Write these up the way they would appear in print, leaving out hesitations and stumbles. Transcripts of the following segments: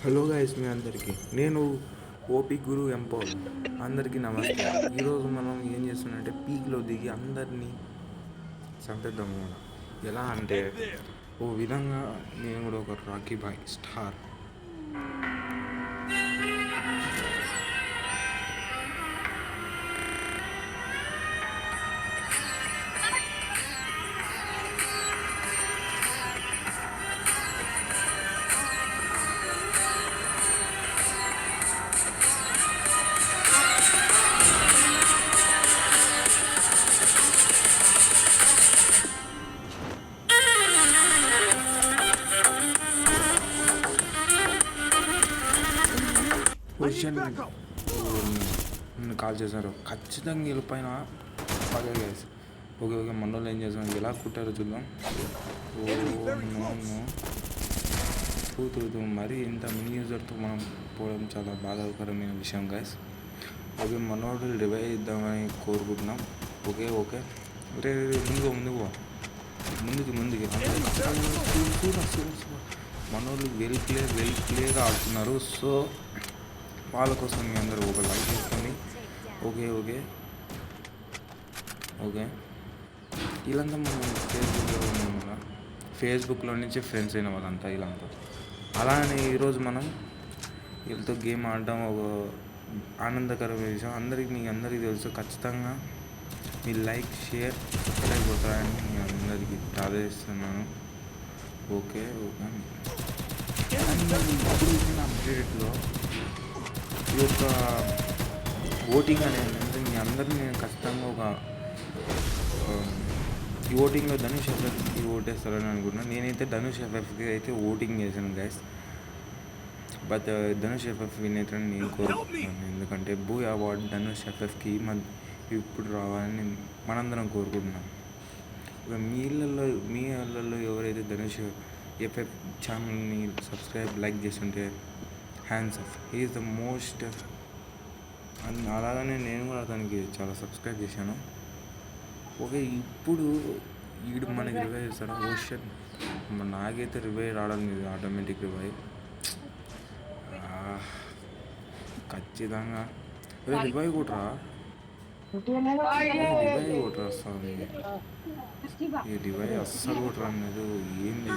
Hello guys, మీ అందరికీ నేను OP గురు empower. అందరికీ నమస్తే. ఈరోజు మనం ఏం చేస్తున్నామంటే పీక్లో దిగి అందరినీ చంపేద్దాం కూడా. ఎలా అంటే ఓ విధంగా నేను కూడా ఒక రాకీ బాయ్ స్టార్. పొజిషన్ నన్ను కాల్ చేశారు, ఖచ్చితంగా వెళ్ళిపోయిన పదే గైస్. ఓకే ఓకే, మన వాళ్ళు ఏం చేసాం, ఎలా కుట్టారో చూద్దాం. తూ మరీ ఇంత మినీ యూజర్తో మనం పోవడం చాలా బాధాకరమైన విషయం గైస్. ఓకే, మనోడు రివైవ్ ఇద్దామని కోరుకుంటున్నాం. ఓకే ఓకే, రే ముందుకి మనోళ్ళు వెల్ ప్లేగా ఆడుతున్నారు. సో వాళ్ళ కోసం మీ అందరూ ఒక లైక్ చేసుకోండి. ఓకే ఓకే ఓకే, వీళ్ళంతా మనం ఫేస్బుక్లో నుంచి ఫ్రెండ్స్ అయిన వాళ్ళంతా వీళ్ళంతా. అలానే ఈరోజు మనం వీళ్ళతో గేమ్ ఆడడం ఒక ఆనందకరమైన విషయం. మీ అందరికీ తెలుసు. ఖచ్చితంగా మీ లైక్ షేర్ అయిపోతారని మీ అందరికీ ప్రార్థిస్తున్నాను. ఓకే ఓకే, అప్డేట్లో ఈ యొక్క ఓటింగ్ అనేది మీ అందరినీ నేను ఖచ్చితంగా ఈ ఓటింగ్లో ధనుష్ ఎఫ్ఎఫ్కి ఓటేస్తారని అనుకుంటున్నాను. నేనైతే ధనుష్ ఎఫ్ఎఫ్కి అయితే ఓటింగ్ చేశాను guys. But Dhanush FF win అవుతారని నేను కోరుకుంటున్నాను. ఎందుకంటే బూ అవార్డ్ ధనుష్ ఎఫ్ఎఫ్కి ఇప్పుడు రావాలని మనందరం కోరుకుంటున్నాం. మీ ఇళ్ళల్లో ఎవరైతే ధనుష్ ఎఫ్ఎఫ్ ఛానల్ని సబ్స్క్రైబ్ లైక్ చేస్తుంటే hands of, he is the most. అలాగనే నేను కూడా అతనికి చాలా సబ్స్క్రైబ్ చేశాను. ఓకే, ఇప్పుడు వీడు మనకి రివైవ్ చేస్తాడు. ఓషన్ నాకైతే రివైవ్ రావడం లేదు, ఆటోమేటిక్ రివైవ్. ఖచ్చితంగా రివైవ్ కొట్రా స్వామి. ఈ రివైవ్ అస్సలు కొట్రా అనేది ఏంది.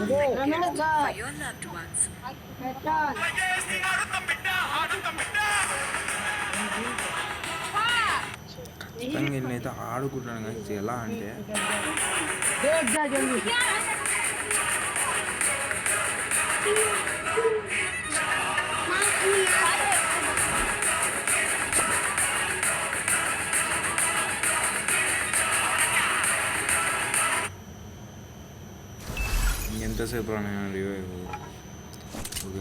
ఖచ్చితంగా నేనైతే ఆడుకుంటాను కానీ ఎలా అంటే ఎంతసేపు రానైనా రివైవ్.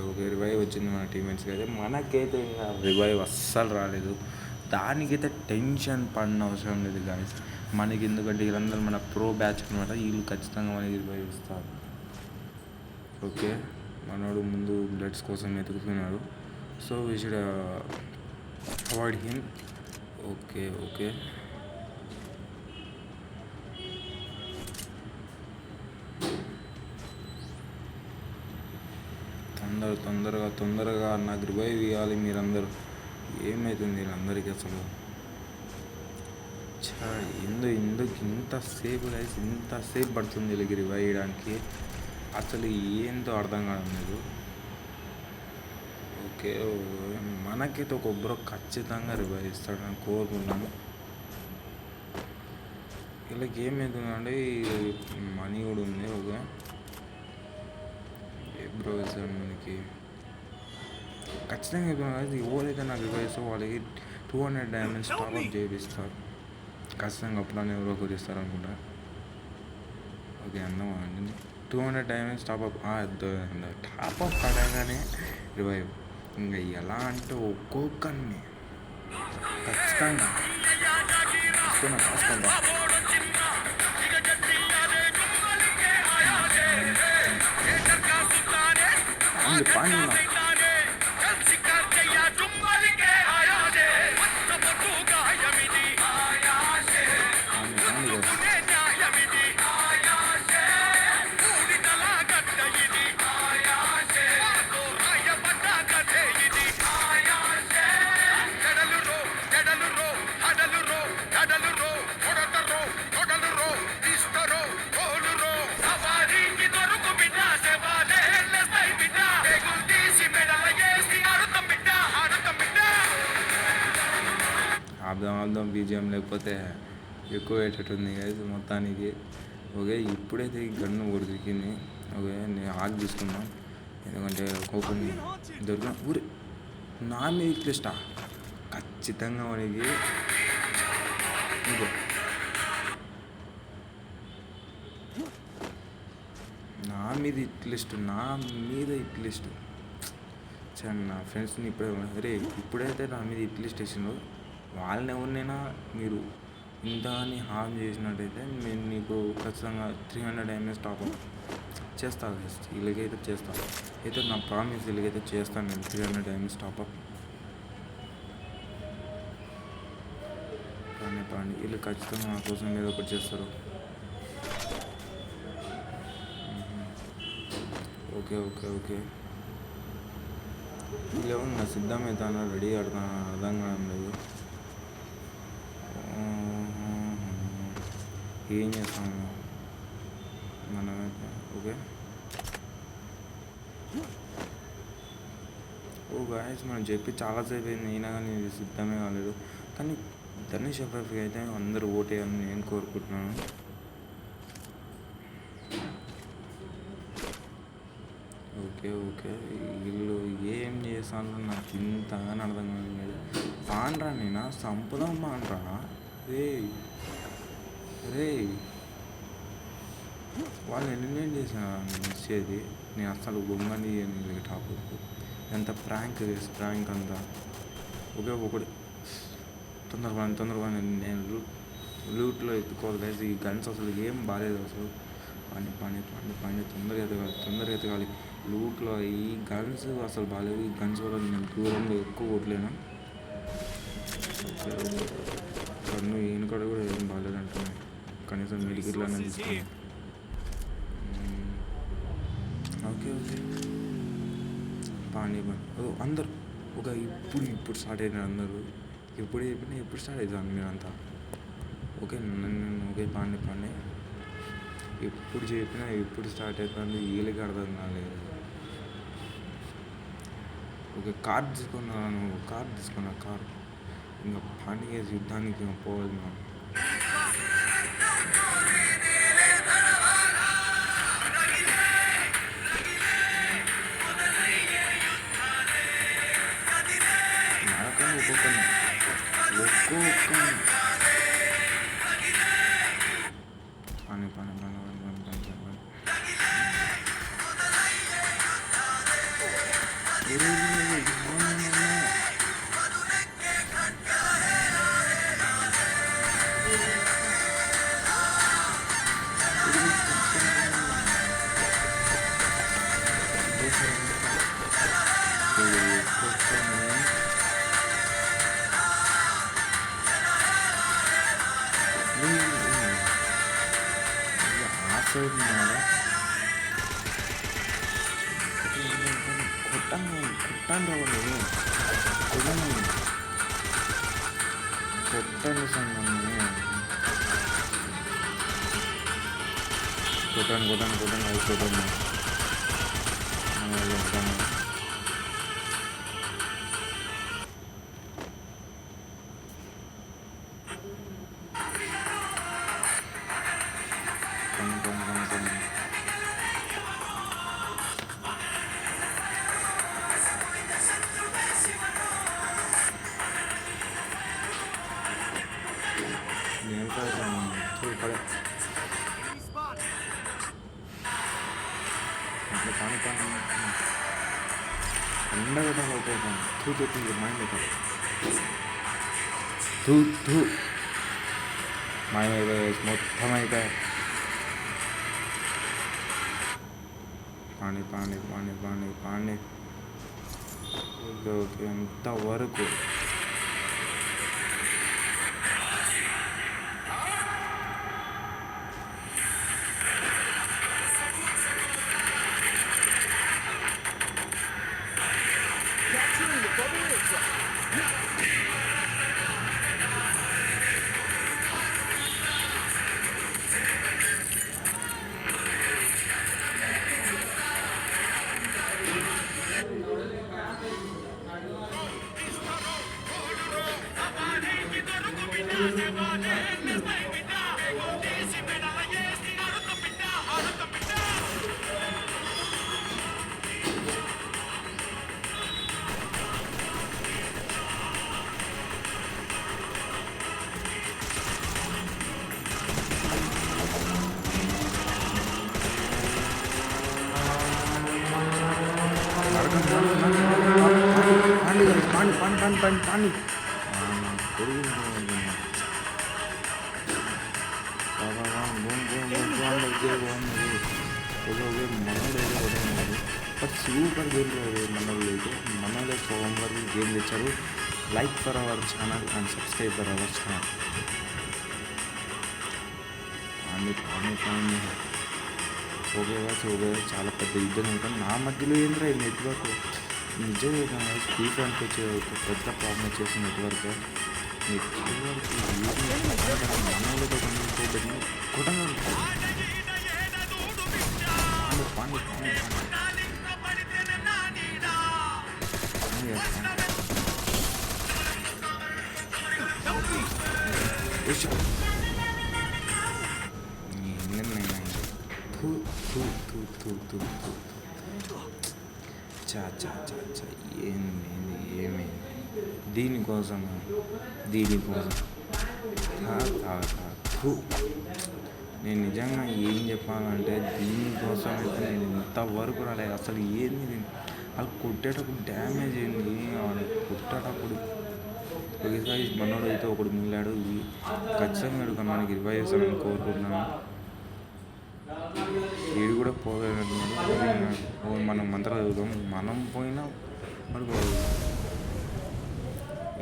ఓకే రివైవ్ వచ్చింది మన టీమేట్స్కి. అయితే మనకైతే ఇంకా రివైవ్ అస్సలు రాలేదు. దానికైతే టెన్షన్ పడిన అవసరం లేదు గాయస్ మనకి. ఎందుకంటే వీళ్ళందరూ మన ప్రో బ్యాచ్ అనమాట. వీళ్ళు ఖచ్చితంగా మనకి రివైవ్ ఇస్తారు. ఓకే, మనోడు ముందు బ్లడ్స్ కోసం వెతుకుతున్నాడు. So we should avoid him. Okay okay, తొందరగా నాకు రివైవ్ ఇవ్వాలి మీరందరూ. ఏమవుతుంది వీళ్ళందరికీ అసలు? ఎందుకు ఇంతసేపు గైస్, ఇంతసేపు పడుతుంది వీళ్ళకి రివైవ్ చేయడానికి? అసలు ఏంతో అర్థం కావడం లేదు. ఓకే, మనకైతే ఒక బ్రో ఖచ్చితంగా రివైవ్ ఇస్తాడని కోరుకున్నాను. వీళ్ళకి ఏమవుతుందంటే మనీ కూడా ఉంది. ఓకే బ్రో ఇస్తాడు మనకి ఖచ్చితంగా. ఎవరైతే నాకు రివైవ్ ఇస్తారో వాళ్ళకి 200 డైమండ్స్ టాప్అప్ చేపిస్తారు ఖచ్చితంగా. అప్పుడని ఎవరో కుదిస్తారు అనుకుంటా. ఓకే, అందం అండి. 200 డైమండ్స్ టాప్అప్ పడగానే రివైవ్. ఇంకా ఎలా అంటే ఒక్కొక్కరిని ఖచ్చితంగా కాసుకుంటా. పానీ మారుద్దాం బీజిఎం, లేకపోతే ఎక్కువ అయ్యేటట్టుంది గైస్ మొత్తానికి. ఓకే, ఇప్పుడైతే ఈ గన్ను ఒకటి దొరికింది. ఓకే, నేను ఆగి తీసుకున్నాం, ఎందుకంటే కోపం దొరికిన ఊరి నా మీద ఇట్లిస్టా ఖచ్చితంగా వాడికి ఇదో నా మీద ఇట్లిస్ట్ నా ఫ్రెండ్స్ని ఇప్పుడే ఇప్పుడైతే నా మీద ఇట్లిస్ట్ వేసిండు. వాళ్ళని ఎవరినైనా మీరు ఇంత అని హామ్ చేసినట్టయితే నేను నీకు ఖచ్చితంగా 300 MS టాప్అప్ చేస్తాను. వీళ్ళకైతే చేస్తాను, అయితే నా ప్రామిస్ వీళ్ళకైతే చేస్తాను నేను 300 MS టాప్అప్. కానీ వీళ్ళు ఖచ్చితంగా నా కోసం ఏదో ఒకటి చేస్తారు. ఓకే ఓకే ఓకే వీళ్ళు నా సిద్ధమవుతాను, రెడీ ఆడుతాను, అర్థం కావడం లేదు. ఏం చేస్తాము మనమైతే. ఓకే గాయస్, మనం చెప్పి చాలాసేపు అయింది, అయినా కానీ ఇది సిద్ధమే కాలేదు. కానీ ధనుష్ ఎఫ్ఎఫ్కి అయితే అందరూ ఓటేయాలని నేను కోరుకుంటున్నాను. ఓకే ఓకే వీళ్ళు ఏం చేస్తాను నాకు ఇంతగానే అర్థం కాదు. పాండ్రా నేనా సంపుదాం పాండ్రా రే వాళ్ళు ఎన్నేం చేసినా ఇచ్చేది నేను అసలు బొమ్మని టాపిక్ ఎంత ప్రాంక్ అంతా. ఒకే ఒకటి తొందరగా నేను లూట్లో ఎత్తుకోవాలి గైస్. ఈ గన్స్ అసలు ఏం బాగాలేదు అసలు. పని తొందరగా ఎత్తగాలి లూట్లో. ఈ గన్స్ అసలు బాగాలేదు. ఈ గన్స్ వల్ల నేను దూరంలో ఎక్కువ కొట్టలేను. కన్ను ఈయనకాడ కూడా ఏం బాగాలేదు అంటున్నాయి. కనీసం మెడికిట్లనే తీసుకున్నాను. ఓకే పాండి అందరు ఒక ఇప్పుడు స్టార్ట్ అయినారు అందరూ. ఎప్పుడు చెప్పినా ఎప్పుడు స్టార్ట్ అవుతాను మీరంతా. ఓకే ఓకే పాండి ఎప్పుడు చెప్పినా ఎప్పుడు స్టార్ట్ అవుతుంది వీళ్ళకి అర్థం కాలేదు. ఓకే కార్ తీసుకున్నా కార్ ఇంకా పండుగ యుద్ధానికి పోవాలి మనం. ఒక్కొక్క కొట్టాను అయిపోతుంది. మాయమైపోయాయి మొత్తం అయిపోయాయి. పాండి ఓకే ఎంతవరకు పాండి పాండి పాండి పాండి పాండి పాండి బట్ సూపర్ గేమ్ మనోళ్ళు అయితే మనోళ్ళే హోంవర్క్ గేమ్ తెచ్చారు. Like for our channel and subscribe for our channel. పాండి పాండి పాండి ఓకే చాలా పెద్ద యుద్ధం ఉంటాం. నా మధ్యలో ఏంద్రా ఈ నెట్వర్క్ నిజంగా స్పీడ్ ఫ్యాన్కి వచ్చే ఒక పెద్ద ప్రాబ్లం వచ్చేసి నెట్వర్క్ మనోళ్ళతో కొనుక్కోబెట్టి కొట్టగా పాండి పాండి ఏమైంది దీనికోసం నేను నిజంగా ఏం చెప్పాలంటే దీనికోసం అయితే నేను ఇంతవరకు రాలేదు. అసలు ఏంది వాళ్ళు కొట్టేటప్పుడు డ్యామేజ్ అయింది. వాళ్ళు కొట్టేటప్పుడు ఒకేసారి మనోడు అయితే ఒకడు మిగిలాడు. ఖచ్చితంగా మనకి రివైవ్ చేస్తానని కోరుకుంటున్నాను. వీడు కూడా పోగలిగినట్టున్నాడు. మనం మంత్రాలు చదువుతాం. మనం పోయినా మనకు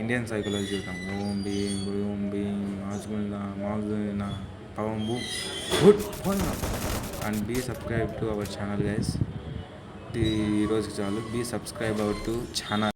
ఇండియన్ సైకాలజీ చూద్దాం. ఓం భీం మాగున పవన్ బూ good and be subscribe to our channel guys. ఈరోజుకి చాలు. Be subscribe our to channel.